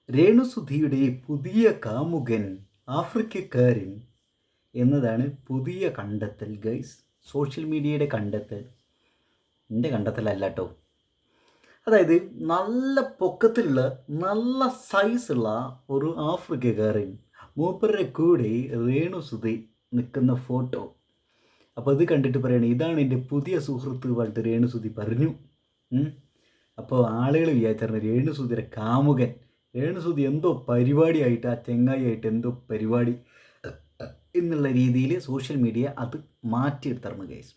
രേണുസുധിയുടെ പുതിയ കാമുകൻ ആഫ്രിക്കക്കാരൻ എന്നതാണ് പുതിയ കണ്ടെത്തൽ ഗൈസ്. സോഷ്യൽ മീഡിയയുടെ കണ്ടെത്തൽ, എൻ്റെ കണ്ടെത്തലല്ല കേട്ടോ. അതായത് നല്ല പൊക്കത്തിലുള്ള നല്ല സൈസുള്ള ഒരു ആഫ്രിക്കക്കാരൻ, മൂപ്പരുടെ കൂടെ രേണുസുധി നിൽക്കുന്ന ഫോട്ടോ. അപ്പോൾ അത് കണ്ടിട്ട് പറയണേ, ഇതാണ് എൻ്റെ പുതിയ സുഹൃത്ത് പറഞ്ഞിട്ട് രേണുസുധി പറഞ്ഞു. അപ്പോൾ ആളുകൾ വിചാരിച്ചിരുന്നു രേണുസുധിയുടെ കാമുകൻ. രേണുസുധി എന്തോ പരിപാടിയായിട്ട്, ആ ചെങ്ങായിയായിട്ട് എന്തോ പരിപാടി എന്നുള്ള രീതിയിൽ സോഷ്യൽ മീഡിയ അത് മാറ്റിയെടുത്തിരുന്നു ഗൈസ്.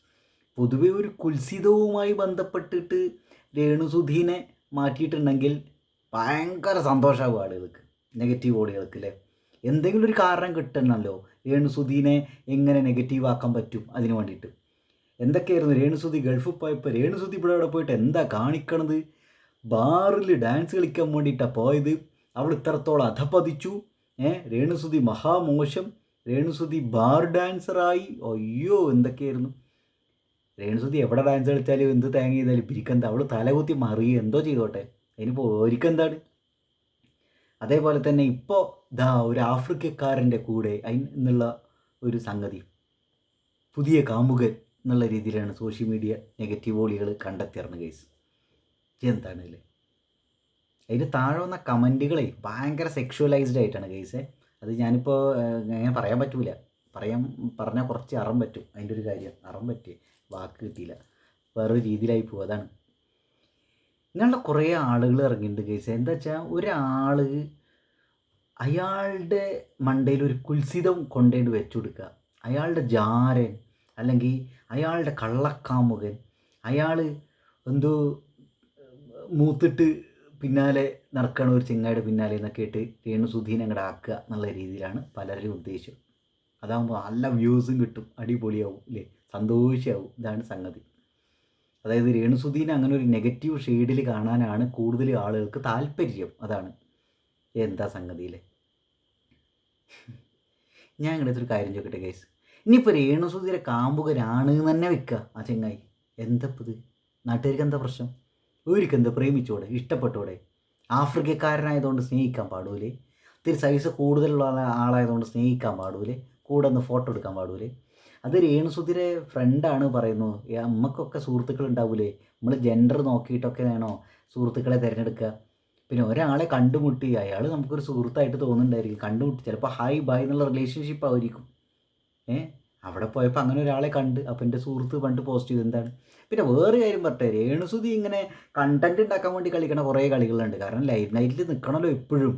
പൊതുവെ ഒരു കുൽസിതവുമായി ബന്ധപ്പെട്ടിട്ട് രേണുസുധീനെ മാറ്റിയിട്ടുണ്ടെങ്കിൽ ഭയങ്കര സന്തോഷമാകും ആളുകൾക്ക്, നെഗറ്റീവ് ഓടികൾക്ക് അല്ലേ. എന്തെങ്കിലും ഒരു കാരണം കിട്ടണമല്ലോ രേണുസുധീനെ എങ്ങനെ നെഗറ്റീവ് ആക്കാൻ പറ്റും. അതിന് വേണ്ടിയിട്ട് എന്തൊക്കെയായിരുന്നു രേണുസുധി ഗൾഫിൽ പോയപ്പോൾ രേണുസുധി ഇവിടെ അവിടെ പോയിട്ട് എന്താ കാണിക്കണത്? ബാറിൽ ഡാൻസ് കളിക്കാൻ വേണ്ടിയിട്ടാണ് പോയത്. അവൾ ഇത്രത്തോളം അധപ്പതിച്ചു. രേണുസുധി മഹാമോശം, രേണുസുധി ബാർ ഡാൻസറായി. അയ്യോ എന്തൊക്കെയായിരുന്നു. രേണുസുധി എവിടെ ഡാൻസ് കളിച്ചാലും എന്ത് തേങ്ങ ചെയ്താലും പിരിക്കെന്താ, അവൾ തലകുത്തി മറിയുക എന്തോ ചെയ്തോട്ടെ, അതിനിപ്പോൾ ഒരിക്കെന്താണ്. അതേപോലെ തന്നെ ഇപ്പോൾ ഒരു ആഫ്രിക്കക്കാരൻ്റെ കൂടെ എന്നുള്ള ഒരു സംഗതി, പുതിയ കാമുകൻ എന്നുള്ള രീതിയിലാണ് സോഷ്യൽ മീഡിയ നെഗറ്റീവ് ഓളികൾ കണ്ടെത്തിയിരുന്ന കേസ്. എന്താണല്ലേ അതിന് താഴെ വന്ന കമൻറ്റുകളെ ഭയങ്കര സെക്ഷുവലൈസ്ഡ് ആയിട്ടാണ് കേസ്. അത് ഞാനിപ്പോൾ അങ്ങനെ പറയാൻ പറ്റൂല, പറഞ്ഞാൽ കുറച്ച് അറം പറ്റും. അതിൻ്റെ ഒരു കാര്യം അറം പറ്റി വാക്ക് കിട്ടിയില്ല, വേറൊരു രീതിയിലായി പോകും. അതാണ് ഇങ്ങനെയുള്ള കുറേ ആളുകൾ ഇറങ്ങിയിട്ടുണ്ട് കേസ്. എന്താ വെച്ചാൽ ഒരാൾ അയാളുടെ മണ്ടയിൽ ഒരു കുൽസിതം കൊണ്ടുപോയി വെച്ചു കൊടുക്കുക. അയാളുടെ ജാരൻ അല്ലെങ്കിൽ അയാളുടെ കള്ളക്കാമുകൻ, അയാൾ എന്തോ മൂത്തിട്ട് പിന്നാലെ നടക്കണ ഒരു ചെങ്ങായുടെ പിന്നാലെ എന്നൊക്കെ ഇട്ട് രേണുസുധീനെ അങ്ങോട്ട് ആക്കുക എന്നുള്ള രീതിയിലാണ് പലരും ഉദ്ദേശം. അതാകുമ്പോൾ നല്ല വ്യൂസും കിട്ടും, അടിപൊളിയാവും അല്ലേ, സന്തോഷമാവും. ഇതാണ് സംഗതി. അതായത് രേണുസുധീനെ അങ്ങനെ ഒരു നെഗറ്റീവ് ഷെയ്ഡിൽ കാണാനാണ് കൂടുതൽ ആളുകൾക്ക് താല്പര്യം. അതാണ് എന്താ സംഗതിയില്ലേ. ഞാൻ ഇങ്ങനത്തെ ഒരു കാര്യം ചോദിക്കട്ടെ ഗൈസ്, ഇനിയിപ്പോൾ രേണുസുധിയുടെ കാമ്പുകരാണ് തന്നെ വെക്കുക ആ ചെങ്ങായി, എന്തപ്പത് നാട്ടുകാർക്ക് എന്താ പ്രശ്നം? ഒരിക്കൽ എന്താ പ്രേമിച്ചോടെ, ഇഷ്ടപ്പെട്ടോടെ? ആഫ്രിക്കക്കാരനായതുകൊണ്ട് സ്നേഹിക്കാൻ പാടൂലേ? ഇത്തിരി സൈസ് കൂടുതലുള്ള ആളായതുകൊണ്ട് സ്നേഹിക്കാൻ പാടൂലേ? കൂടെ ഒന്ന് ഫോട്ടോ എടുക്കാൻ പാടൂലേ? അത് രേണുസുധിയുടെ ഫ്രണ്ടാണ് പറയുന്നു. അമ്മക്കൊക്കെ സുഹൃത്തുക്കൾ ഉണ്ടാവൂലേ? നമ്മൾ ജെൻഡർ നോക്കിയിട്ടൊക്കെ വേണോ സുഹൃത്തുക്കളെ തിരഞ്ഞെടുക്കുക? പിന്നെ ഒരാളെ കണ്ടുമുട്ടി, അയാൾ നമുക്കൊരു സുഹൃത്തായിട്ട് തോന്നുന്നുണ്ടായിരിക്കും, കണ്ടുമുട്ടി ചിലപ്പോൾ ഹായ് ബായ് എന്നുള്ള റിലേഷൻഷിപ്പ് ആയിരിക്കും. അവിടെ പോയപ്പോൾ അങ്ങനെ ഒരാളെ കണ്ട്, അപ്പോൾ എൻ്റെ സുഹൃത്ത് പണ്ട് പോസ്റ്റ് ചെയ്ത് എന്താണ്. പിന്നെ വേറെ കാര്യം പറട്ടെ, രേണുസുധി ഇങ്ങനെ കണ്ടൻറ്റ് ഉണ്ടാക്കാൻ വേണ്ടി കളിക്കണ കുറേ കളികളുണ്ട്. കാരണം ലൈറ്റ് നൈറ്റിൽ നിൽക്കണമല്ലോ, എപ്പോഴും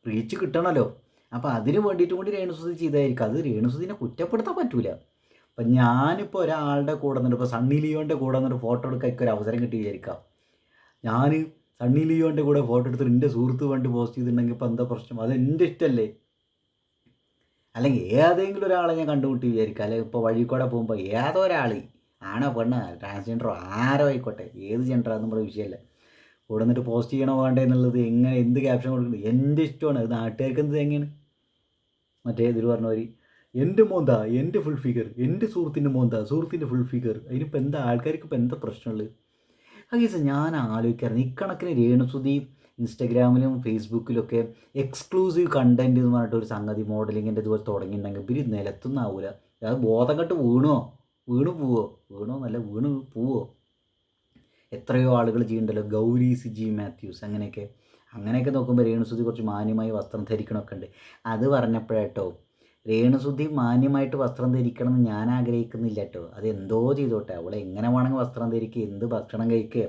റീച്ച് കിട്ടണമല്ലോ. അപ്പോൾ അതിന് വേണ്ടിയിട്ടും കൂടി രേണുസുധി ചെയ്തായിരിക്കും. അത് രേണുസുധിനെ കുറ്റപ്പെടുത്താൻ പറ്റൂല. അപ്പം ഞാനിപ്പോൾ ഒരാളുടെ കൂടെ നിന്നിട്ട്, ഇപ്പോൾ സണ്ണി ലിയോൻ്റെ കൂടെ നിന്നിട്ട് ഫോട്ടോ എടുക്കാൻ ഒരു അവസരം കിട്ടി വിചാരിക്കാം. ഞാൻ സണ്ണി ലിയോൻ്റെ കൂടെ ഫോട്ടോ എടുത്തിട്ട് എൻ്റെ സുഹൃത്ത് വേണ്ടി പോസ്റ്റ് ചെയ്തിട്ടുണ്ടെങ്കിൽ ഇപ്പോൾ എന്താ പ്രശ്നം? അത് എൻ്റെ ഇഷ്ടമല്ലേ? അല്ലെങ്കിൽ ഏതെങ്കിലും ഒരാളെ ഞാൻ കണ്ടുമുട്ടി വിചാരിക്കുക, അല്ലെങ്കിൽ ഇപ്പോൾ വഴി കൂടെ പോകുമ്പോൾ ഏതോ ഒരാൾ, ആണോ പെണ്ണോ ട്രാൻസ്ജെൻഡറോ ആരോ ആയിക്കോട്ടെ, ഏത് ജെൻഡറാണെന്ന് നമ്മുടെ വിഷയമല്ല, കൂടെ നിന്നിട്ട് പോസ്റ്റ് ചെയ്യണോ വേണ്ടേ എന്നുള്ളത്, എങ്ങനെ എന്ത് ക്യാപ്ഷൻ കൊടുക്കുന്നത് എൻ്റെ ഇഷ്ടമാണ്. അത് നാട്ടുകാർക്ക് എന്ത് എങ്ങനെയാണ്? മറ്റേ ഇതിൽ പറഞ്ഞ വരി, എൻ്റെ മോന്താ എൻ്റെ ഫുൾ ഫിഗർ, എൻ്റെ സുഹൃത്തിൻ്റെ മോന്താ സുഹൃത്തിൻ്റെ ഫുൾ ഫിഗർ, അതിനിപ്പോൾ എന്താ ആൾക്കാർക്ക് ഇപ്പോൾ എന്താ പ്രശ്നമുള്ളത്? ആ ഞാൻ ആലോചിക്കാറുണ്ട്, ഇക്കണക്കിന് രേണുസുധി ഇൻസ്റ്റഗ്രാമിലും ഫേസ്ബുക്കിലൊക്കെ എക്സ്ക്ലൂസീവ് കണ്ടൻറ്റ് എന്ന് പറഞ്ഞിട്ട് ഒരു സംഗതി മോഡലിങ്ങിൻ്റെ ഇതുപോലെ തുടങ്ങിയിട്ടുണ്ടെങ്കിൽ ഇവർ നിലത്തൊന്നും ആവില്ല. അത് ബോധം കെട്ട് വീണു പോവോ? എത്രയോ ആളുകൾ ചെയ്യുന്നുണ്ടല്ലോ, ഗൗരി സിജി മാത്യൂസ്, അങ്ങനെയൊക്കെ നോക്കുമ്പോൾ രേണുസുധി കുറച്ച് മാന്യമായി വസ്ത്രം ധരിക്കണമൊക്കെ ഉണ്ട്. അത് പറഞ്ഞപ്പോഴേട്ടോ, രേണുസുധി മാന്യമായിട്ട് വസ്ത്രം ധരിക്കണം എന്ന് ഞാൻ ആഗ്രഹിക്കുന്നില്ല കേട്ടോ. അതെന്തോ ചെയ്തോട്ടെ, അവളെ എങ്ങനെ വേണമെങ്കിൽ വസ്ത്രം ധരിക്കുക, എന്ത് ഭക്ഷണം കഴിക്കുക,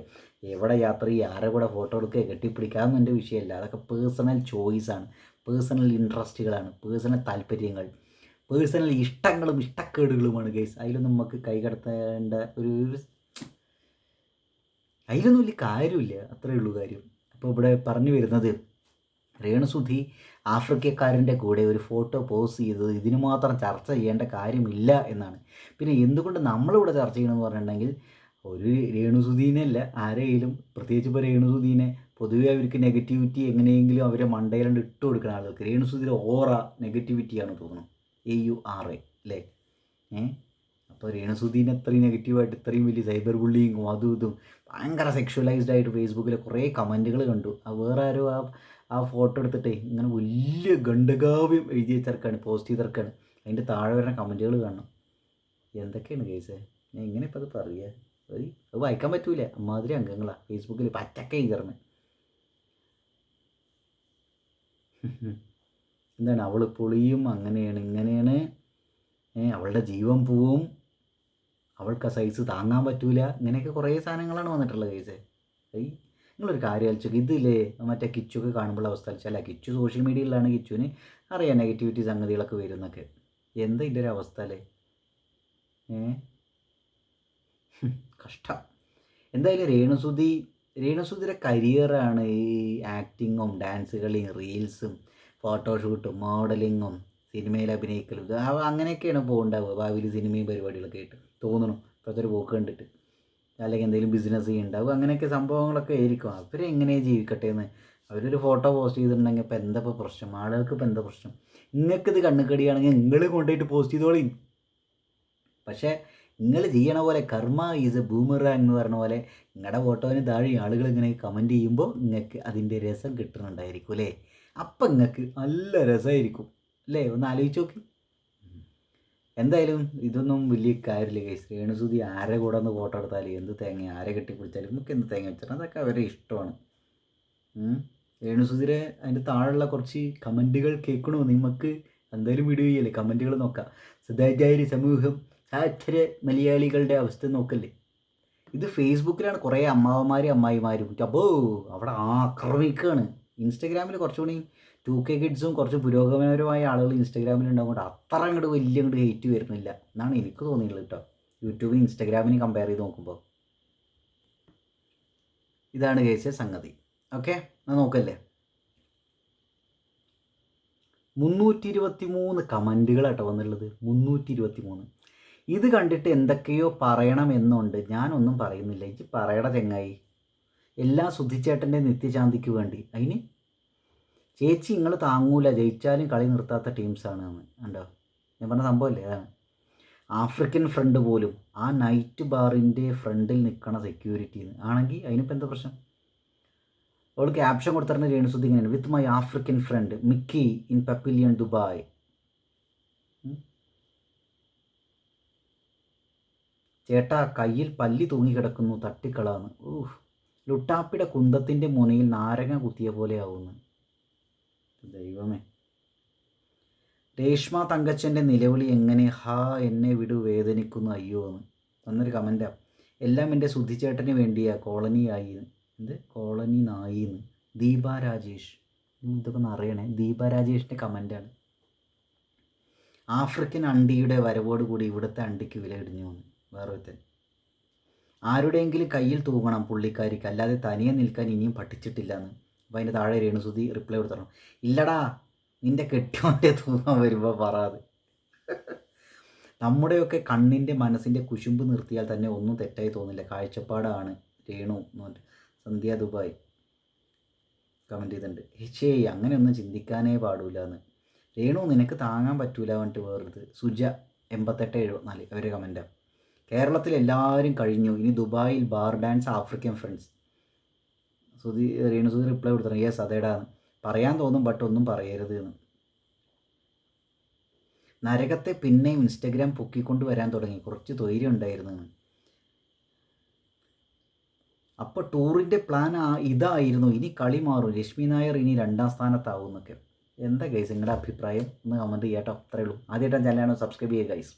എവിടെ യാത്ര ചെയ്യുക, ആരെ കൂടെ ഫോട്ടോ എടുക്കുക, കെട്ടിപ്പിടിക്കുക, അതൊന്നും എൻ്റെ വിഷയമല്ല. അതൊക്കെ പേഴ്സണൽ ചോയ്സാണ്, പേഴ്സണൽ ഇൻട്രസ്റ്റുകളാണ്, പേഴ്സണൽ താല്പര്യങ്ങൾ, പേഴ്സണൽ ഇഷ്ടങ്ങളും ഇഷ്ടക്കേടുകളുമാണ് ഗൈസ്. അതിലൊന്നും നമുക്ക് കൈകടത്തേണ്ട അതിലൊന്നും വലിയ കാര്യമില്ല, അത്രയേ ഉള്ളൂ കാര്യം. അപ്പോൾ ഇവിടെ പറഞ്ഞു വരുന്നത്, രേണുസുധി ആഫ്രിക്കക്കാരൻ്റെ കൂടെ ഒരു ഫോട്ടോ പോസ്റ്റ് ചെയ്തത് ഇതിന് മാത്രം ചർച്ച ചെയ്യേണ്ട കാര്യമില്ല എന്നാണ്. പിന്നെ എന്തുകൊണ്ട് നമ്മളിവിടെ ചർച്ച ചെയ്യണമെന്ന് പറഞ്ഞിട്ടുണ്ടെങ്കിൽ, ഒരു രേണുസുധീനല്ല ആരെയും, പ്രത്യേകിച്ച് ഇപ്പോൾ രേണുസുധീനെ പൊതുവേ അവർക്ക് നെഗറ്റിവിറ്റി എങ്ങനെയെങ്കിലും അവരെ മണ്ടയിലുണ്ട് ഇട്ട് കൊടുക്കുന്ന ആളുകൾക്ക് രേണുസുധിയുടെ ഓറ നെഗറ്റിവിറ്റിയാണ് തോന്നുന്നു, AURA അല്ലേ. അപ്പോൾ രേണുസുധീനെ ഇത്രയും നെഗറ്റീവായിട്ട്, ഇത്രയും വലിയ സൈബർ ബുള്ളിങ്ങും അതും ഇതും ഭയങ്കര സെക്ഷുവലൈസ്ഡ് ആയിട്ട് ഫേസ്ബുക്കിൽ കുറേ കമൻറ്റുകൾ കണ്ടു. വേറെ ആരോ ആ ഫോട്ടോ എടുത്തിട്ട് ഇങ്ങനെ വലിയ ഗണ്ഡകാവ്യം എഴുതി വെച്ചിറക്കാണ്, പോസ്റ്റ് ചെയ്തിറക്കാണ്. അതിൻ്റെ താഴെ വരുന്ന കമൻറ്റുകൾ കാണണം. എന്തൊക്കെയാണ് കേസ്, ഞാൻ ഇങ്ങനെ ഇപ്പം അത് പറയുക, അത് വായിക്കാൻ പറ്റൂല. അമ്മാതിരി അംഗങ്ങളാണ് ഫേസ്ബുക്കിൽ പച്ചക്ക എഴുതിറന്ന്. എന്താണ് അവൾ പൊളിയും, അങ്ങനെയാണ് ഇങ്ങനെയാണ്, അവളുടെ ജീവൻ പോവും, അവൾക്ക് ആ സൈസ് താങ്ങാൻ പറ്റൂല, ഇങ്ങനെയൊക്കെ കുറേ സാധനങ്ങളാണ് വന്നിട്ടുള്ളത് കേസ്. നിങ്ങളൊരു കാര്യം ആലോചിച്ചോക്ക്, ഇതില്ലേ മറ്റേ കിച്ചൊക്കെ കാണുമ്പോൾ അവസ്ഥ അല്ല, കിച്ചു സോഷ്യൽ മീഡിയയിലാണ്, കിച്ചുവിന് അറിയാം നെഗറ്റിവിറ്റി സംഗതികളൊക്കെ വരുന്നൊക്കെ. എന്താ ഇതിൻ്റെ ഒരു അവസ്ഥ അല്ലേ? കഷ്ടം. എന്തായാലും രേണുസുധിയുടെ കരിയറാണ് ഈ ആക്ടിങ്ങും ഡാൻസ് കളിയും റീൽസും ഫോട്ടോഷൂട്ടും മോഡലിങ്ങും സിനിമയിൽ അഭിനയിക്കലും അങ്ങനെയൊക്കെയാണ് പോകണ്ടാവുക. ഭാവിയിൽ സിനിമയും പരിപാടികളൊക്കെ ആയിട്ട് തോന്നണം ഇപ്പോഴത്തെ ഒരു പോക്ക് കണ്ടിട്ട്. അല്ലെങ്കിൽ എന്തെങ്കിലും ബിസിനസ് ചെയ്യുന്നുണ്ടാവും, അങ്ങനെയൊക്കെ സംഭവങ്ങളൊക്കെ ആയിരിക്കും. അവരെങ്ങനെ ജീവിക്കട്ടെ എന്ന്. അവരൊരു ഫോട്ടോ പോസ്റ്റ് ചെയ്തിട്ടുണ്ടെങ്കിൽ ഇപ്പോൾ എന്താ ഇപ്പോൾ പ്രശ്നം? ആളുകൾക്ക് ഇപ്പോൾ എന്താ പ്രശ്നം? നിങ്ങൾക്കിത് കണ്ണുകടിയാണെങ്കിൽ നിങ്ങൾ കൊണ്ടുപോയിട്ട് പോസ്റ്റ് ചെയ്തോളീം. പക്ഷേ നിങ്ങൾ ചെയ്യണ പോലെ കർമ്മ ഈസ് എ ബൂമറാങ് എന്ന് പറഞ്ഞ പോലെ നിങ്ങളുടെ ഫോട്ടോന് താഴെ ആളുകൾ ഇങ്ങനെ കമൻറ്റ് ചെയ്യുമ്പോൾ നിങ്ങൾക്ക് അതിൻ്റെ രസം കിട്ടുന്നുണ്ടായിരിക്കും അല്ലേ? അപ്പം നിങ്ങൾക്ക് നല്ല രസമായിരിക്കും അല്ലേ? ഒന്ന് ആലോചിച്ച് നോക്കി. എന്തായാലും ഇതൊന്നും വലിയ കാര്യമില്ല കേസ്. രേണുസുധി ആരെ കൂടെ ഒന്ന് ഫോട്ടോ എടുത്താലും എന്ത് തേങ്ങ, ആരെ കെട്ടിപ്പിടിച്ചാലും നമുക്ക് എന്ത് തേങ്ങ വെച്ചാൽ അതൊക്കെ അവരെ ഇഷ്ടമാണ്. രേണുസുധിരെ അതിൻ്റെ താഴെയുള്ള കുറച്ച് കമൻറ്റുകൾ കേൾക്കണോ നിങ്ങൾക്ക്? എന്തായാലും വീഡിയോ ചെയ്യല്ലേ, കമൻറ്റുകൾ നോക്കാം. സദാചാരി സമൂഹം, സാക്ഷര മലയാളികളുടെ അവസ്ഥ നോക്കല്ലേ. ഇത് ഫേസ്ബുക്കിലാണ് കുറേ അമ്മാവന്മാരും അമ്മായിമാരും അപ്പോൾ അവിടെ ആക്രമിക്കുകയാണ്. ഇൻസ്റ്റഗ്രാമിൽ കുറച്ചുകൂടി 2K കിഡ്സും കുറച്ച് പുരോഗമനപരമായ ആളുകൾ ഇൻസ്റ്റഗ്രാമിലുണ്ടാകുകൊണ്ട് അത്ര അങ്ങോട്ട് വലിയ അങ്ങോട്ട് ഹെയ്റ്റ് വരുന്നില്ല എന്നാണ് എനിക്ക് തോന്നിയുള്ളത് കേട്ടോ. യൂട്യൂബിൽ ഇൻസ്റ്റഗ്രാമിന് കമ്പയർ ചെയ്ത് നോക്കുമ്പോൾ ഇതാണ് കേസ് സംഗതി. ഓക്കെ, എന്നാൽ നോക്കല്ലേ. 323 കമൻറ്റുകളാട്ടോ വന്നുള്ളത്. 323. ഇത് കണ്ടിട്ട് എന്തൊക്കെയോ പറയണമെന്നുണ്ട്, ഞാനൊന്നും പറയുന്നില്ല. എനിക്ക് പറയണ ചെങ്ങായി, എല്ലാം സുധിച്ചേട്ടൻ്റെ നിത്യശാന്തിക്ക് വേണ്ടി. അതിന് ചേച്ചി നിങ്ങൾ താങ്ങൂല, ജയിച്ചാലും കളി നിർത്താത്ത ടീംസാണ് എന്ന്. കണ്ടോ ഞാൻ പറഞ്ഞ സംഭവമല്ലേ? അതാണ് ആഫ്രിക്കൻ ഫ്രണ്ട് പോലും ആ നൈറ്റ് ബാറിൻ്റെ ഫ്രണ്ടിൽ നിൽക്കണ സെക്യൂരിറ്റി ആണെങ്കിൽ അതിനിപ്പോൾ എന്താ പ്രശ്നം? അവൾ ക്യാപ്ഷൻ കൊടുത്തിരുന്ന രേണുസുധി ഇങ്ങനെയാണ്: with my African front Mickey in പപ്പിലിയൻ Dubai. ചേട്ടാ കയ്യിൽ പല്ലി തൂങ്ങിക്കിടക്കുന്നു, തട്ടിക്കളാന്ന്. ലുട്ടാപ്പിയുടെ കുന്തത്തിൻ്റെ മുനയിൽ നാരങ്ങ കുത്തിയ പോലെ ആവുന്നു. ദൈവമേ. രേഷ്മ തങ്കച്ചൻ്റെ നിലവിളി എങ്ങനെ? ഹാ എന്നെ വിടു, വേദനിക്കുന്നു അയ്യോ എന്ന് തന്നൊരു കമൻറ്റാ. എല്ലാം എൻ്റെ സുധിച്ചേട്ടന് വേണ്ടിയാ, കോളനിയായി. എന്ത് കോളനി നായിന്ന്? ദീപ രാജേഷ്. ഇതൊക്കെ ഒന്ന് അറിയണേ. ദീപ രാജേഷിൻ്റെ കമൻറ്റാണ്. ആഫ്രിക്കൻ അണ്ടിയുടെ വരവോടുകൂടി ഇവിടുത്തെ അണ്ടിക്ക് വില ഇടിഞ്ഞു വന്നു. വേറൊരുത്തൻ. ആരുടെയെങ്കിലും കയ്യിൽ തൂങ്ങണം പുള്ളിക്കാരിക്ക്, അല്ലാതെ തനിയെ നിൽക്കാൻ ഇനിയും പഠിച്ചിട്ടില്ല എന്ന്. അപ്പോൾ അതിൻ്റെ താഴെ രേണുസുധി റിപ്ലൈ കൊടുത്തോ: ഇല്ലടാ, നിൻ്റെ കെട്ടിയോൻ്റെ തൂങ്ങാൻ വരുമ്പോൾ പറയാത്. നമ്മുടെയൊക്കെ കണ്ണിൻ്റെ മനസ്സിൻ്റെ കുശുമ്പ് നിർത്തിയാൽ തന്നെ ഒന്നും തെറ്റായി തോന്നില്ല, കാഴ്ചപ്പാടാണ് രേണു എന്ന് പറഞ്ഞിട്ട് സന്ധ്യ ദുബായ് കമൻറ്റ് ചെയ്തിട്ടുണ്ട്. അങ്ങനെയൊന്നും ചിന്തിക്കാനേ പാടില്ല എന്ന്. രേണു നിനക്ക് താങ്ങാൻ പറ്റൂല പറഞ്ഞിട്ട് വേറൊരു സുജ 8874 അവരെ കമൻറ്റാണ്. കേരളത്തിൽ എല്ലാവരും കഴിഞ്ഞു, ഇനി ദുബായിൽ bar dance African friends. Renusudhi reply കൊടുത്തിട്ടുണ്ട്: യെസ് അതേടാന്ന്. പറയാൻ തോന്നും ബട്ട് ഒന്നും പറയരുത് എന്ന്. നരകത്തെ പിന്നെയും ഇൻസ്റ്റഗ്രാം പൊക്കിക്കൊണ്ട് വരാൻ തുടങ്ങി, കുറച്ച് ധൈര്യം ഉണ്ടായിരുന്നു എന്ന്. അപ്പോൾ ടൂറിൻ്റെ പ്ലാൻ ഇതായിരുന്നു, ഇനി കളി മാറും, രശ്മി നായർ ഇനി 2ാം സ്ഥാനത്താവും എന്നൊക്കെ. എന്താ ഗൈസ് നിങ്ങളുടെ അഭിപ്രായം? ഒന്ന് കമൻറ്റ് ചെയ്യാട്ടോ. അത്രയേ ഉള്ളൂ. ആദ്യമായിട്ടാണ് ചാനലാണ്, സബ്സ്ക്രൈബ് ചെയ്യുക ഗൈസ്.